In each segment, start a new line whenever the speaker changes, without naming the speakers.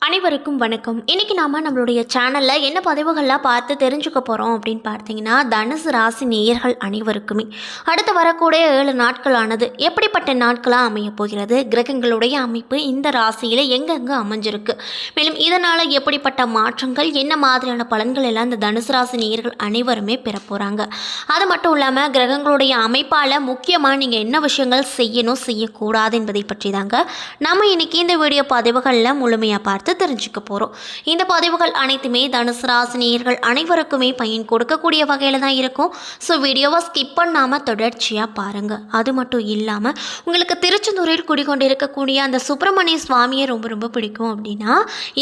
அனைவருக்கும் வணக்கம். இன்னைக்கு நாம நம்மளுடைய சேனல்ல என்ன பதிவுகள்லாம் பார்த்து தெரிஞ்சுக்க போறோம் அப்படின்னு பார்த்தீங்கன்னா, தனுசு ராசி நேயர்கள் அனைவருக்குமே அடுத்து வரக்கூடிய 7 நாட்களானது எப்படிப்பட்ட நாட்களா அமைய போகிறது, கிரகங்களுடைய அமைப்பு இந்த ராசியில எங்கெங்க அமைஞ்சிருக்கு, மேலும் இதனால எப்படிப்பட்ட மாற்றங்கள், என்ன மாதிரியான பலன்கள் எல்லாம் இந்த தனுசு ராசி நேயர்கள் அனைவருமே பெற போறாங்க. அது மட்டும் இல்லாம கிரகங்களுடைய அமைப்பால முக்கியமா நீங்க என்ன விஷயங்கள் செய்யணும் செய்யக்கூடாது என்பதை பற்றி தாங்க நம்ம இன்னைக்கு இந்த வீடியோ பதிவுகளில் முழுமையா பார்த்து தெரிஞ்சுக்க போகிறோம். இந்த பதிவுகள் அனைத்துமே தனுசு ராசி நேயர்கள் அனைவருக்குமே பயன் கொடுக்கக்கூடிய வகையில் தான் இருக்கும். ஸோ வீடியோவை ஸ்கிப் பண்ணாமல் தொடர்ச்சியாக பாருங்கள். அது மட்டும் இல்லாமல் உங்களுக்கு திருச்செந்தூரில் குடிக்கொண்டிருக்கக்கூடிய அந்த சுப்பிரமணிய சுவாமியை ரொம்ப ரொம்ப பிடிக்கும் அப்படின்னா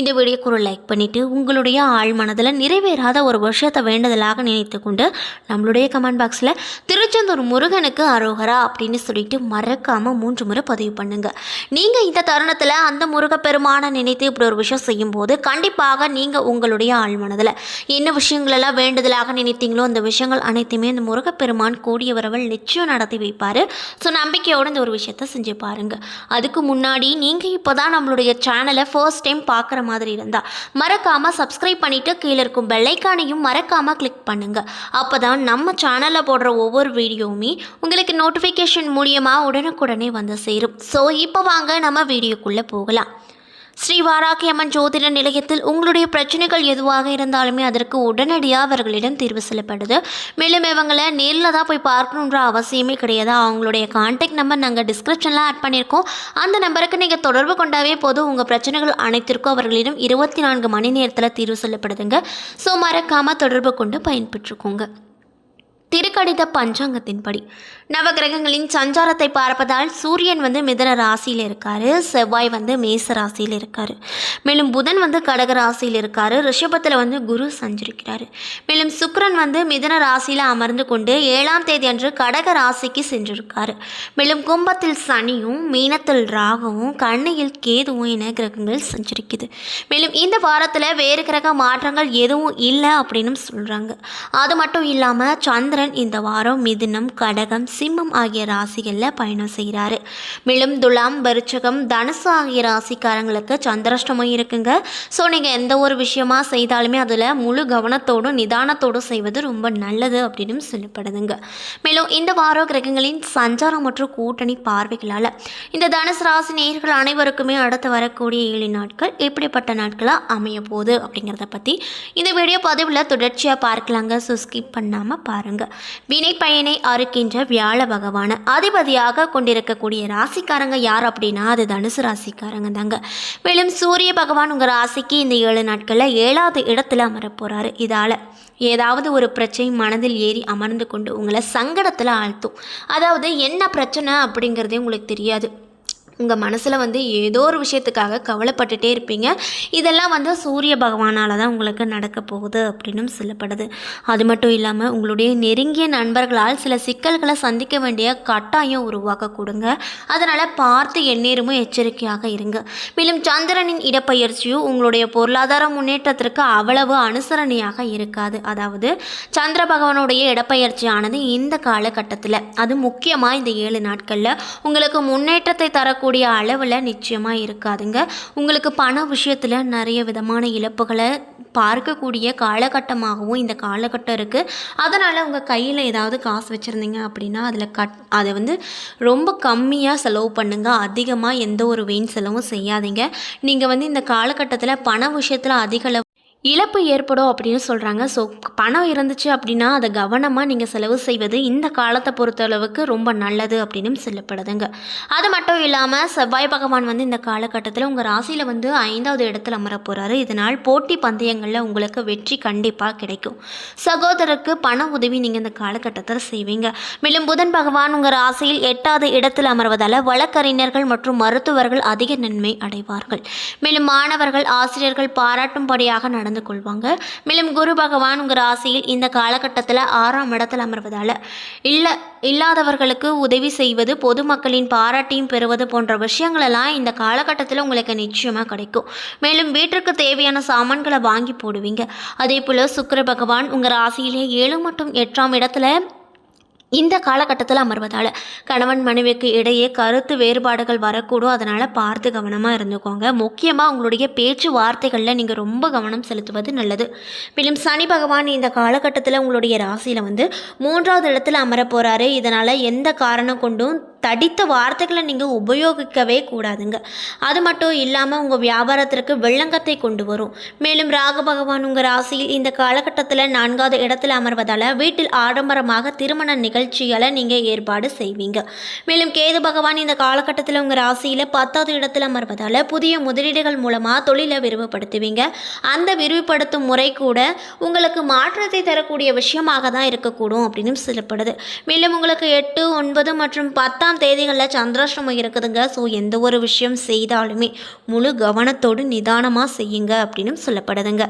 இந்த வீடியோக்கு ஒரு லைக் பண்ணிவிட்டு உங்களுடைய ஆழ் மனதில் நிறைவேறாத ஒரு விஷயத்தை வேண்டுதலாக நினைத்து கொண்டு நம்மளுடைய கமெண்ட் பாக்ஸில் திருச்செந்தூர் முருகனுக்கு அரோகரா அப்படின்னு சொல்லிட்டு மறக்காமல் 3 முறை பதிவு பண்ணுங்கள். நீங்கள் இந்த தருணத்தில் அந்த முருகப்பெருமானை நினைத்து இப்படி ஒரு விஷயம் செய்யும்போது கண்டிப்பாக நீங்கள் உங்களுடைய ஆழ்மனதில் என்ன விஷயங்களெல்லாம் வேண்டுதலாக நினைத்தீங்களோ அந்த விஷயங்கள் அனைத்துமே இந்த முருகப்பெருமான் கூடிய வரவல் நிச்சயம் நடத்தி வைப்பார். ஸோ நம்பிக்கையோடு இந்த ஒரு விஷயத்தை செஞ்சு பாருங்கள். அதுக்கு முன்னாடி நீங்கள் இப்போ தான் நம்மளுடைய சேனலை ஃபர்ஸ்ட் டைம் பார்க்குற மாதிரி இருந்தால் மறக்காமல் சப்ஸ்கிரைப் பண்ணிவிட்டு கீழே இருக்கும் பெல்லைக்கானையும் மறக்காமல் கிளிக் பண்ணுங்கள். அப்போ தான் நம்ம சேனலில் போடுற ஒவ்வொரு வீடியோவுமே உங்களுக்கு நோட்டிஃபிகேஷன் மூலியமாக உடனுக்குடனே வந்து சேரும். ஸோ இப்போ வாங்க நம்ம வீடியோக்குள்ளே போகலாம். ஸ்ரீ வாராகி அம்மன் ஜோதிட நிலையத்தில் உங்களுடைய பிரச்சனைகள் எதுவாக இருந்தாலுமே அதற்கு உடனடியாக அவர்களிடம் தீர்வு செய்யப்படுது. மேலும் இவங்களை நேரில் தான் போய் பார்க்கணுன்ற அவசியமே கிடையாது. அவங்களுடைய கான்டாக்ட் நம்பர் நாங்கள் டிஸ்கிரிப்ஷனில் ஆட் பண்ணியிருக்கோம். அந்த நம்பருக்கு நீங்கள் தொடர்பு கொண்டாவே போதும். உங்கள் பிரச்சனைகள் அனைத்திற்கும் அவர்களிடம் 24 மணி நேரத்தில் தீர்வு செய்யப்படுதுங்க. ஸோ மறக்காமல் தொடர்பு கொண்டு பயன்பெற்றுக்கோங்க. திருக்கடித பஞ்சாங்கத்தின்படி நவகிரகங்களின் சஞ்சாரத்தை பார்ப்பதால் சூரியன் மிதுன ராசியில் இருக்காரு, செவ்வாய் மேச ராசியில் இருக்காரு, மேலும் புதன் கடக ராசியில் இருக்காரு, ரிஷபத்தில் குரு சஞ்சரிக்கிறாரு, மேலும் சுக்கிரன் மிதுன ராசியில் அமர்ந்து கொண்டு 7ஆம் தேதி அன்று கடக ராசிக்கு சென்றிருக்காரு, மேலும் கும்பத்தில் சனியும் மீனத்தில் ராகுவும் கண்ணியில் கேதுவும் என கிரகங்கள் சஞ்சரிக்குது. மேலும் இந்த வாரத்தில் வேறு கிரக மாற்றங்கள் எதுவும் இல்லை அப்படின்னு சொல்கிறாங்க. அது மட்டும் இல்லாமல் சந்திரன் இந்த வாரம் மிதுனம், கடகம், சிம்மம் ஆகிய ராசிகளில் பயணம் செய்கிறாரு. மேலும் துலாம், விருச்சிகம், தனுசு ஆகிய ராசிக்காரங்களுக்கு சந்திராஷ்டமம் இருக்குங்க. ஸோ நீங்கள் எந்த ஒரு விஷயமா செய்தாலுமே அதில் முழு கவனத்தோடும் நிதானத்தோடும் செய்வது ரொம்ப நல்லது அப்படின்னு சொல்லப்படுதுங்க. மேலும் இந்த வாரம் கிரகங்களின் சஞ்சாரம் மற்றும் கூட்டணி பார்வைகளால் இந்த தனுசு ராசி நேயர்கள் அனைவருக்குமே அடுத்து வரக்கூடிய 7 நாட்கள் எப்படிப்பட்ட நாட்களாக அமைய போகுது அப்படிங்கிறத பற்றி இந்த வீடியோ பதிவில் தொடர்ச்சியாக பார்க்கலாங்க. ஸோ ஸ்கிப் பண்ணாமல் பாருங்கள். வினை பயனை அறுக்கின்ற வியாழ பகவான அதிபதியாக கொண்டிருக்கக்கூடிய ராசிக்காரங்க யார் அப்படின்னா அது தனுசு ராசிக்காரங்க தாங்க. மேலும் சூரிய பகவான் உங்கள் ராசிக்கு இந்த 7 நாட்களில் 7வது இடத்துல அமர போகிறாரு. இதால் ஏதாவது ஒரு பிரச்சனை மனதில் ஏறி அமர்ந்து கொண்டு உங்களை சங்கடத்தில் ஆழ்த்தும். அதாவது என்ன பிரச்சனை அப்படிங்கிறதே உங்களுக்கு தெரியாது. உங்கள் மனசில் ஏதோ ஒரு விஷயத்துக்காக கவலைப்பட்டுட்டே இருப்பீங்க. இதெல்லாம் சூரிய பகவானால் தான் உங்களுக்கு நடக்க போகுது அப்படின்னு சொல்லப்படுது. அது மட்டும் இல்லாமல் உங்களுடைய நெருங்கிய நண்பர்களால் சில சிக்கல்களை சந்திக்க வேண்டிய கட்டாயம் உருவாக்க கொடுங்க. அதனால் பார்த்து எந்நேரமும் எச்சரிக்கையாக இருங்க. மேலும் சந்திரனின் இடப்பெயர்ச்சியும் உங்களுடைய பொருளாதார முன்னேற்றத்திற்கு அவ்வளவு அனுசரணையாக இருக்காது. அதாவது சந்திர பகவானுடைய இடப்பெயர்ச்சியானது இந்த காலகட்டத்தில் அது முக்கியமாக இந்த 7 நாட்களில் உங்களுக்கு முன்னேற்றத்தை தரக்கூடிய அளவில் நிச்சயமாக இருக்காதுங்க. உங்களுக்கு பண விஷயத்தில் நிறைய விதமான இழப்புகளை பார்க்கக்கூடிய காலகட்டமாகவும் இந்த காலகட்டம் இருக்குது. அதனால் உங்கள் கையில் ஏதாவது காசு வச்சுருந்தீங்க அப்படின்னா அதில் அதை ரொம்ப கம்மியாக செலவு பண்ணுங்கள். அதிகமாக எந்த ஒரு வீண் செலவும் செய்யாதீங்க. நீங்கள் இந்த காலகட்டத்தில் பண விஷயத்தில் அதிக இழப்பு ஏற்படும் அப்படின்னு சொல்கிறாங்க. ஸோ பணம் இருந்துச்சு அப்படின்னா அதை கவனமாக நீங்கள் செலவு செய்வது இந்த காலத்தை பொறுத்தளவுக்கு ரொம்ப நல்லது அப்படின்னு சொல்லப்படுதுங்க. அது மட்டும் இல்லாமல் செவ்வாய் பகவான் இந்த காலகட்டத்தில் உங்கள் ராசியில் 5வது இடத்துல அமர போகிறாரு. இதனால் போட்டி பந்தயங்களில் உங்களுக்கு வெற்றி கண்டிப்பாக கிடைக்கும். சகோதரருக்கு பண உதவி நீங்கள் இந்த காலகட்டத்தில் செய்வீங்க. மேலும் புதன் பகவான் உங்கள் ராசியில் 8வது இடத்தில் அமர்வதால் வழக்கறிஞர்கள் மற்றும் மருத்துவர்கள் அதிக நன்மை அடைவார்கள். மேலும் மாணவர்கள் ஆசிரியர்கள் பாராட்டும்படியாக நடந்து கொள்வாங்க. மேலும் குரு பகவான் உங்கள் ராசியில் இந்த காலகட்டத்தில் 6ஆம் இடத்தில் அமர்வதால் இல்லாதவர்களுக்கு உதவி செய்வது, பொதுமக்களின் பாராட்டியும் பெறுவது போன்ற விஷயங்களெல்லாம் இந்த காலகட்டத்தில் உங்களுக்கு நிச்சயமாக கிடைக்கும். மேலும் வீட்டிற்கு தேவையான சாமான்களை வாங்கி போடுவீங்க. அதே போல் சுக்கிர பகவான் உங்கள் ராசியிலே 7 மற்றும் 8ஆம் இடத்துல இந்த காலகட்டத்தில் அமர்வதால் கணவன் மனைவிக்கு இடையே கருத்து வேறுபாடுகள் வரக்கூடும். அதனால் பார்த்து கவனமாக இருந்துக்கோங்க. முக்கியமாக உங்களுடைய பேச்சு வார்த்தைகளில் நீங்கள் ரொம்ப கவனம் செலுத்துவது நல்லது. மேலும் சனி பகவான் இந்த காலகட்டத்தில் உங்களுடைய ராசியில் 3வது இடத்துல அமர போகிறாரு. இதனால் எந்த காரணம் கொண்டும் தடித்த வார்த்தைகளை நீங்கள் உபயோகிக்கவே கூடாதுங்க. அது மட்டும் இல்லாமல் உங்கள் வியாபாரத்திற்கு வெள்ளங்கத்தை கொண்டு வரும். மேலும் ராகு பகவான் உங்கள் ராசியில் இந்த காலகட்டத்தில் 4வது இடத்துல அமர்வதால் வீட்டில் ஆடம்பரமாக திருமண நிகழ்ச்சிகளை நீங்கள் ஏற்பாடு செய்வீங்க. மேலும் கேது பகவான் இந்த காலகட்டத்தில் உங்கள் ராசியில் 10வது இடத்துல அமர்வதால் புதிய முதலீடுகள் மூலமாக தொழிலை விரிவுபடுத்துவீங்க. அந்த விரிவுபடுத்தும் முறை கூட உங்களுக்கு மாற்றத்தை தரக்கூடிய விஷயமாக தான் இருக்கக்கூடும் அப்படின்னு சொல்லப்படுது. மேலும் உங்களுக்கு 8, 9 மற்றும் 10ஆம் தேதிகளில் சந்திராஷ்டமம் இருக்குதுங்க. ஸோ எந்த ஒரு விஷயம் செய்தாலுமே முழு கவனத்தோடு நிதானமாக செய்யுங்க அப்படின்னு சொல்லப்படுதுங்க.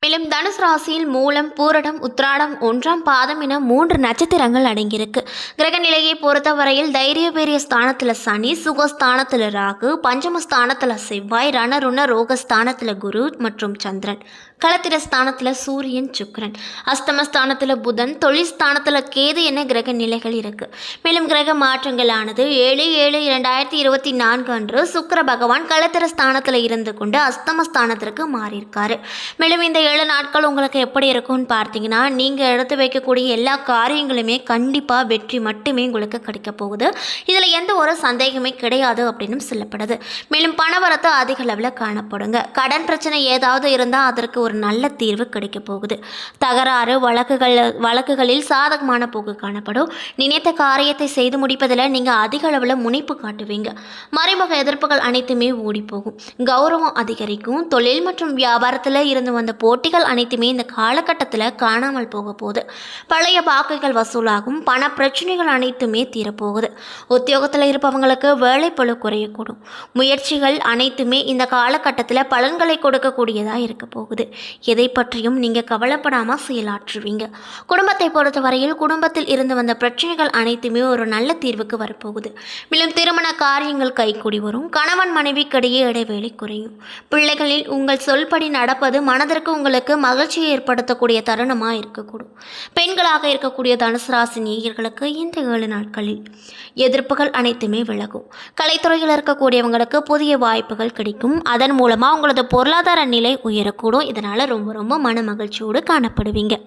மேலும் தனுசு ராசியில் மூலம், பூரடம், உத்திராடம், 1ஆம் பாதம் என 3 நட்சத்திரங்கள் அடங்கியிருக்கு. கிரக நிலையை பொறுத்தவரையில் தைரியபேரிய ஸ்தானத்தில் சனி, சுகஸ்தானத்தில் ராகு, பஞ்சமஸ்தானத்தில் செவ்வாய், ரணருண ரோகஸ்தானத்தில் குரு மற்றும் சந்திரன், களத்திர ஸ்தானத்தில் சூரியன், சுக்கிரன், அஸ்தமஸ்தானத்தில் புதன், தொழில் ஸ்தானத்தில் கேது என கிரக நிலைகள் இருக்கு. மேலும் கிரக மாற்றங்களானது 7/7/2024 அன்று சுக்கிர பகவான் களத்திர ஸ்தானத்தில் இருந்து கொண்டு அஸ்தமஸ்தானத்திற்கு மாறியிருக்காரு. மேலும் இந்த 7 நாட்கள் உங்களுக்கு எப்படி இருக்கும்னு பார்த்தீங்கன்னா, நீங்கள் எடுத்து வைக்கக்கூடிய எல்லா காரியங்களுமே கண்டிப்பாக வெற்றி மட்டுமே உங்களுக்கு கிடைக்க போகுது. இதில் எந்த ஒரு சந்தேகமே கிடையாது அப்படின்னு சொல்லப்படுது. மேலும் பணவரத்து அதிக அளவில் காணப்படுங்க. கடன் பிரச்சனை ஏதாவது இருந்தால் அதற்கு ஒரு நல்ல தீர்வு கிடைக்க போகுது. தகராறு வழக்குகளில் சாதகமான போக்கு காணப்படும். நினைத்த காரியத்தை செய்து முடிப்பதில் நீங்கள் அதிக அளவில் முனைப்பு காட்டுவீங்க. மறைமுக எதிர்ப்புகள் அனைத்துமே ஓடி போகும். கௌரவம் அதிகரிக்கும். தொழில் மற்றும் வியாபாரத்தில் இருந்து வந்த போட்டிகள் அனைத்துமே இந்த காலகட்டத்தில் காணாமல் போக போகுது. பழைய பாக்கைகள் வசூலாகும். பண பிரச்சனைகள் அனைத்துமே தீரப்போகுது. உத்தியோகத்தில் இருப்பவங்களுக்கு வேலைப்பளு குறையக்கூடும். முயற்சிகள் அனைத்துமே இந்த காலகட்டத்தில் பலன்களை கொடுக்கக்கூடியதாக இருக்க போகுது. எதை பற்றியும் நீங்கள் கவலைப்படாமல் செயலாற்றுவீங்க. குடும்பத்தை பொறுத்தவரையில் குடும்பத்தில் இருந்து வந்த பிரச்சனைகள் அனைத்துமே ஒரு நல்ல தீர்வுக்கு வரப்போகுது. மேலும் திருமண காரியங்கள் கைகூடி வரும். கணவன் மனைவிக்கிடையே இடைவேளை குறையும். பிள்ளைகளில் உங்கள் சொல்படி நடப்பது மனதிற்கு உங்களுக்கு மகிழ்ச்சியை ஏற்படுத்தக்கூடிய தருணமாக இருக்கக்கூடும். பெண்களாக இருக்கக்கூடிய தனுசு ராசி நேயர்களுக்கு இந்த 7 நாட்களில் எதிர்ப்புகள் அனைத்துமே விலகும். கலைத்துறையில் இருக்கக்கூடியவங்களுக்கு புதிய வாய்ப்புகள் கிடைக்கும். அதன் மூலமாக உங்களது பொருளாதார நிலை உயரக்கூடும். இதனால் ரொம்ப மன மகிழ்ச்சியோடு காணப்படுவீங்க.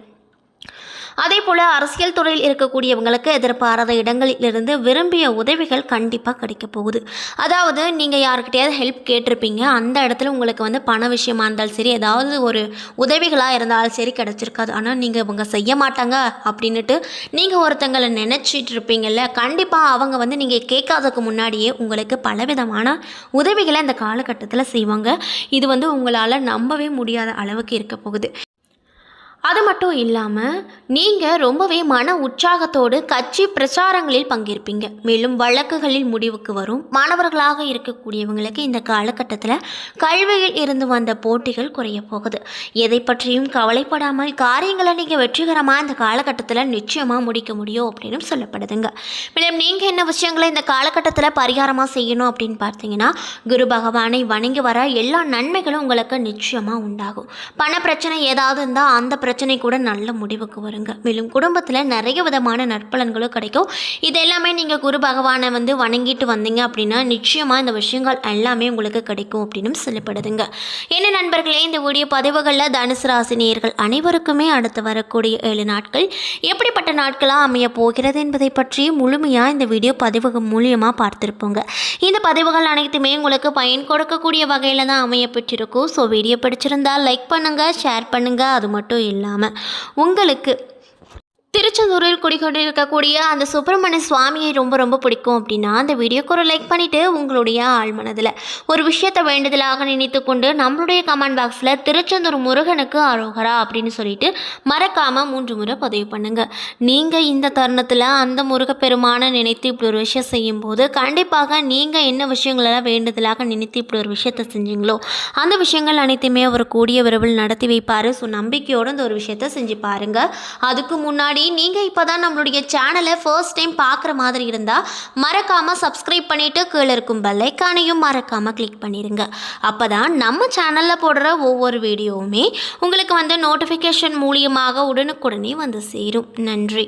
அதே போல் அரசியல் துறையில் இருக்கக்கூடியவங்களுக்கு எதிர்பாராத இடங்களிலிருந்து விரும்பிய உதவிகள் கண்டிப்பாக கிடைக்க போகுது. அதாவது நீங்கள் யாருக்கிட்டையாவது ஹெல்ப் கேட்டிருப்பீங்க. அந்த இடத்துல உங்களுக்கு பண விஷயமா இருந்தாலும் சரி, ஏதாவது ஒரு உதவிகளாக இருந்தாலும் சரி கிடச்சிருக்காது. ஆனால் நீங்கள் இவங்க செய்ய மாட்டாங்க அப்படின்ட்டு நீங்கள் ஒருத்தங்களை நினச்சிட்டு இருப்பீங்கள்ல, கண்டிப்பாக அவங்க நீங்கள் கேட்காததுக்கு முன்னாடியே உங்களுக்கு பலவிதமான உதவிகளை இந்த காலகட்டத்தில் செய்வாங்க. இது உங்களால் நம்பவே முடியாத அளவுக்கு இருக்க போகுது. அது மட்டும் இல்லாமல் நீங்கள் ரொம்பவே மன உற்சாகத்தோடு கட்சி பிரச்சாரங்களில் பங்கேற்பீங்க. மேலும் வழக்குகளில் முடிவுக்கு வரும். மாணவர்களாக இருக்கக்கூடியவங்களுக்கு இந்த காலகட்டத்தில் கல்வியில் இருந்து வந்த போட்டிகள் குறைய போகுது. எதை பற்றியும் கவலைப்படாமல் காரியங்களை நீங்கள் வெற்றிகரமாக இந்த காலகட்டத்தில் நிச்சயமாக முடிக்க முடியும் அப்படின்னு சொல்லப்படுதுங்க. மேலும் நீங்கள் என்ன விஷயங்களை இந்த காலகட்டத்தில் பரிகாரமாக செய்யணும் அப்படின்னு பார்த்தீங்கன்னா, குரு பகவானை வணங்கி வர எல்லா நன்மைகளும் உங்களுக்கு நிச்சயமாக உண்டாகும். பண பிரச்சனை ஏதாவது இருந்தால் அந்த பிரச்சனை கூட நல்ல முடிவுக்கு வருங்க. மேலும் குடும்பத்தில் நிறைய விதமான நற்பலன்களும் கிடைக்கும். இது எல்லாமே நீங்கள் குரு பகவானை வணங்கிட்டு வந்தீங்க அப்படின்னா நிச்சயமாக இந்த விஷயங்கள் எல்லாமே உங்களுக்கு கிடைக்கும் அப்படின்னு சொல்லப்படுதுங்க. என்ன நண்பர்களே, இந்த வீடியோ பதிவுகளில் தனுசு ராசி நேயர்கள் அனைவருக்குமே அடுத்து வரக்கூடிய 7 நாட்கள் எப்படிப்பட்ட நாட்களாக அமைய போகிறது என்பதை பற்றி முழுமையாக இந்த வீடியோ பதிவுகள் மூலியமாக பார்த்துருப்போங்க. இந்த பதிவுகள் அனைத்துமே உங்களுக்கு பயன் கொடுக்கக்கூடிய வகையில் தான் அமைய பெற்றிருக்கும். ஸோ வீடியோ பிடிச்சிருந்தால் லைக் பண்ணுங்கள், ஷேர் பண்ணுங்கள். அது மட்டும் இல்லாமல் உங்களுக்கு திருச்செந்தூரில் குடிக்கொண்டிருக்கக்கூடிய அந்த சுப்பிரமணிய சுவாமியை ரொம்ப பிடிக்கும் அப்படின்னா அந்த வீடியோக்கு ஒரு லைக் பண்ணிவிட்டு உங்களுடைய ஆழ்மனதில் ஒரு விஷயத்தை வேண்டுதலாக நினைத்து கொண்டு நம்மளுடைய கமெண்ட் பாக்ஸில் திருச்செந்தூர் முருகனுக்கு அரோகரா அப்படின்னு சொல்லிட்டு மறக்காமல் 3 முறை பதிவு பண்ணுங்கள். நீங்கள் இந்த தருணத்தில் அந்த முருகப்பெருமானை நினைத்து இப்படி ஒரு விஷயம் செய்யும்போது கண்டிப்பாக நீங்கள் என்ன விஷயங்களெல்லாம் வேண்டுதலாக நினைத்து இப்படி ஒரு விஷயத்தை செஞ்சீங்களோ அந்த விஷயங்கள் அனைத்துமே அவர் கூடிய விரைவில் நடத்தி வைப்பார். ஸோ நம்பிக்கையோடு இந்த ஒரு விஷயத்தை செஞ்சு பாருங்கள். அதுக்கு முன்னாடி நீங்கள் இப்போ தான் நம்மளுடைய சேனலை ஃபர்ஸ்ட் டைம் பார்க்குற மாதிரி இருந்தால் மறக்காமல் சப்ஸ்கிரைப் பண்ணிவிட்டு கீழே இருக்கும் பெல் ஐக்கானையும் மறக்காமல் கிளிக் பண்ணிடுங்க. அப்போ தான் நம்ம சேனலில் போடுற ஒவ்வொரு வீடியோவுமே உங்களுக்கு நோட்டிஃபிகேஷன் மூலியமாக உடனுக்குடனே சேரும். நன்றி.